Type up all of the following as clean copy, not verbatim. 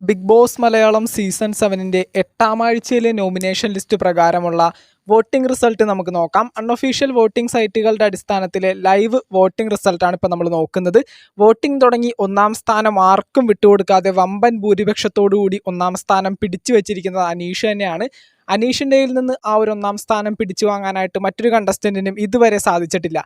Big Boss Malayalam season 7-ന്റെ 8-ാം ആഴ്ചയിലെ nomination list പ്രകാരമുള്ള voting result നമുക്ക് നോക്കാം. അൺഒഫീഷ്യൽ വോട്ടിംഗ് സൈറ്റുകളുടെ അടിസ്ഥാനത്തിലെ ലൈവ് വോട്ടിംഗ് റിസൾട്ടാണ് ഇപ്പോൾ നമ്മൾ നോക്കുന്നത്. വോട്ടിംഗ് തുടങ്ങി ഒന്നാം സ്ഥാനം ആർക്കും വിട്ടുകൊടുക്കാതെ വമ്പൻ ഭൂരിപക്ഷത്തോടുകൂടി ഒന്നാം സ്ഥാനം പിടിച്ചു വെച്ചിരിക്കുന്നത് അനീഷ് തന്നെയാണ്. അനീഷിൻ്റെ കയ്യിൽ നിന്ന് ആ ഒരു ഒന്നാം സ്ഥാനം പിടിച്ചു വാങ്ങാനായിട്ട് മറ്റൊരു കണ്ടസ്റ്റൻറ്റിനും ഇതുവരെ സാധിച്ചിട്ടില്ല.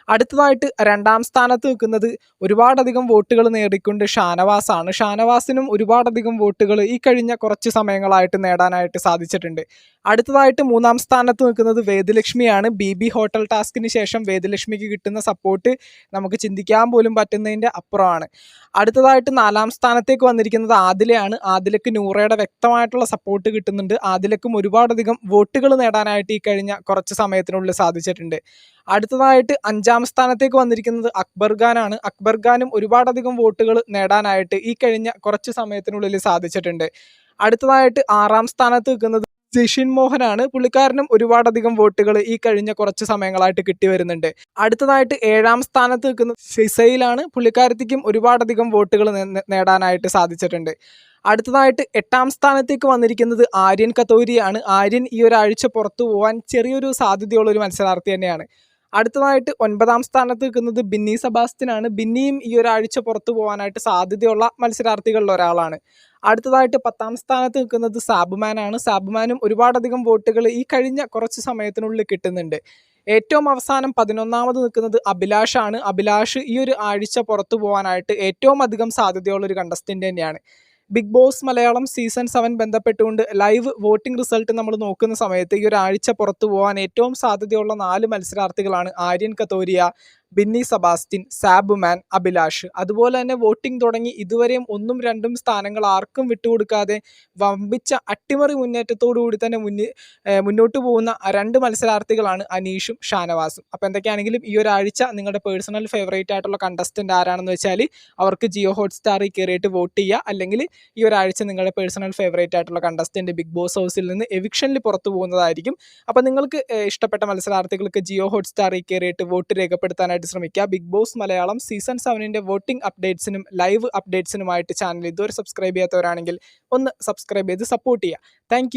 അടുത്തതായിട്ട് രണ്ടാം സ്ഥാനത്ത് നിൽക്കുന്നത് ഒരുപാടധികം വോട്ടുകൾ നേടിക്കൊണ്ട് ഷാനവാസാണ്. ഷാനവാസിനും ഒരുപാടധികം വോട്ടുകൾ ഈ കഴിഞ്ഞ കുറച്ച് സമയങ്ങളായിട്ട് നേടാനായിട്ട് സാധിച്ചിട്ടുണ്ട്. അടുത്തതായിട്ട് മൂന്നാം സ്ഥാനത്ത് നിൽക്കുന്നത് വേദലക്ഷ്മിയാണ്. ബി ഹോട്ടൽ ടാസ്കിന് ശേഷം വേദലക്ഷ്മിക്ക് കിട്ടുന്ന സപ്പോർട്ട് നമുക്ക് ചിന്തിക്കാൻ പോലും പറ്റുന്നതിൻ്റെ അപ്പുറമാണ്. അടുത്തതായിട്ട് നാലാം സ്ഥാനത്തേക്ക് വന്നിരിക്കുന്നത് ആദിലയാണ്. ആദിലക്ക് നൂറയുടെ വ്യക്തമായിട്ടുള്ള സപ്പോർട്ട് കിട്ടുന്നുണ്ട്. ആദിലക്കും ഒരുപാടധികം വോട്ടുകൾ നേടാനായിട്ട് ഈ കഴിഞ്ഞ കുറച്ച് സമയത്തിനുള്ളിൽ സാധിച്ചിട്ടുണ്ട്. അടുത്തതായിട്ട് അഞ്ചാം സ്ഥാനത്തേക്ക് വന്നിരിക്കുന്നത് അക്ബർ ഖാനാണ്. അക്ബർ ഖാനും ഒരുപാടധികം വോട്ടുകൾ നേടാനായിട്ട് ഈ കഴിഞ്ഞ കുറച്ച് സമയത്തിനുള്ളിൽ സാധിച്ചിട്ടുണ്ട്. അടുത്തതായിട്ട് ആറാം സ്ഥാനത്ത് നിൽക്കുന്നത് ജിഷിൻ മോഹനാണ്. പുള്ളിക്കാരനും ഒരുപാടധികം വോട്ടുകൾ ഈ കഴിഞ്ഞ കുറച്ച് സമയങ്ങളായിട്ട് കിട്ടി വരുന്നുണ്ട്. അടുത്തതായിട്ട് ഏഴാം സ്ഥാനത്ത് നിൽക്കുന്നത് ഫിസയിലാണ്. പുള്ളിക്കാരത്തിക്കും ഒരുപാടധികം വോട്ടുകൾ നേടാനായിട്ട് സാധിച്ചിട്ടുണ്ട്. അടുത്തതായിട്ട് എട്ടാം സ്ഥാനത്തേക്ക് വന്നിരിക്കുന്നത് ആര്യൻ കത്തോരിയാണ്. ആര്യൻ ഈ ഒരാഴ്ച പുറത്തു പോകാൻ ചെറിയൊരു സാധ്യതയുള്ളൊരു മത്സരാർത്ഥി തന്നെയാണ്. അടുത്തതായിട്ട് ഒൻപതാം സ്ഥാനത്ത് നിൽക്കുന്നത് ബിന്നി സെബാസ്റ്റ്യനാണ്. ബിന്നിയും ഈ ഒരാഴ്ച പുറത്തു പോകാനായിട്ട് സാധ്യതയുള്ള മത്സരാർത്ഥികളിൽ ഒരാളാണ്. അടുത്തതായിട്ട് പത്താം സ്ഥാനത്ത് നിൽക്കുന്നത് സാബുമാനാണ്. സാബുമാനും ഒരുപാടധികം വോട്ടുകൾ ഈ കഴിഞ്ഞ കുറച്ച് സമയത്തിനുള്ളിൽ കിട്ടുന്നുണ്ട്. ഏറ്റവും അവസാനം 11ാമത് നിൽക്കുന്നത് അഭിലാഷാണ്. അഭിലാഷ് ഈ ഒരു ആഴ്ച പുറത്തു പോകാനായിട്ട് ഏറ്റവും അധികം സാധ്യതയുള്ളൊരു കണ്ടസ്റ്റൻ്റ് തന്നെയാണ്. ബിഗ് ബോസ് മലയാളം സീസൺ 7 ബന്ധപ്പെട്ടുകൊണ്ട് ലൈവ് വോട്ടിംഗ് റിസൾട്ട് നമ്മൾ നോക്കുന്ന സമയത്ത് ഈ ഒരാഴ്ച പുറത്തു പോകാൻ ഏറ്റവും സാധ്യതയുള്ള 4 മത്സരാർത്ഥികളാണ് ആര്യൻ കത്തോരിയ, ബിന്നി സെബാസ്റ്റ്യൻ, സാബുമാൻ, അഭിലാഷ്. അതുപോലെ തന്നെ വോട്ടിംഗ് തുടങ്ങി ഇതുവരെയും 1ഉം 2ഉം സ്ഥാനങ്ങൾ ആർക്കും വിട്ടുകൊടുക്കാതെ വമ്പിച്ച അട്ടിമറി മുന്നേറ്റത്തോടുകൂടി തന്നെ മുന്നോട്ട് പോകുന്ന 2 മത്സരാർത്ഥികളാണ് അനീഷും ഷാനവാസും. അപ്പോൾ എന്തൊക്കെയാണെങ്കിലും ഈ ഒരാഴ്ച നിങ്ങളുടെ പേഴ്സണൽ ഫേവറേറ്റ് ആയിട്ടുള്ള കണ്ടസ്റ്റൻ്റ് ആരാണെന്ന് വെച്ചാൽ അവർക്ക് ജിയോ ഹോട്ട്സ്റ്റാറിൽ കയറിയിട്ട് വോട്ട് ചെയ്യുക. അല്ലെങ്കിൽ ഈ ഒരാഴ്ച നിങ്ങളുടെ പേഴ്സണൽ ഫേവറേറ്റ് ആയിട്ടുള്ള കണ്ടസ്റ്റൻ്റ് ബിഗ് ബോസ് ഹൗസിൽ നിന്ന് എവിക്ഷനിൽ പുറത്തു പോകുന്നതായിരിക്കും. അപ്പോൾ നിങ്ങൾക്ക് ഇഷ്ടപ്പെട്ട മത്സരാർത്ഥികൾക്ക് ജിയോ ഹോട്ട്സ്റ്റാറിൽ കയറിയിട്ട് വോട്ട് രേഖപ്പെടുത്താനായിട്ട് ശ്രമിക്കുക. ബിഗ് ബോസ് മലയാളം സീസൺ 7-ന്റെ വോട്ടിംഗ് അപ്ഡേറ്റ്സിനും ലൈവ് അപ്ഡേറ്റ്സിനുമായിട്ട് ചാനൽ ഇതുവരെ സബ്സ്ക്രൈബ് ചെയ്യാത്തവരാണെങ്കിൽ ഒന്ന് സബ്സ്ക്രൈബ് ചെയ്ത് സപ്പോർട്ട് ചെയ്യുക. താങ്ക്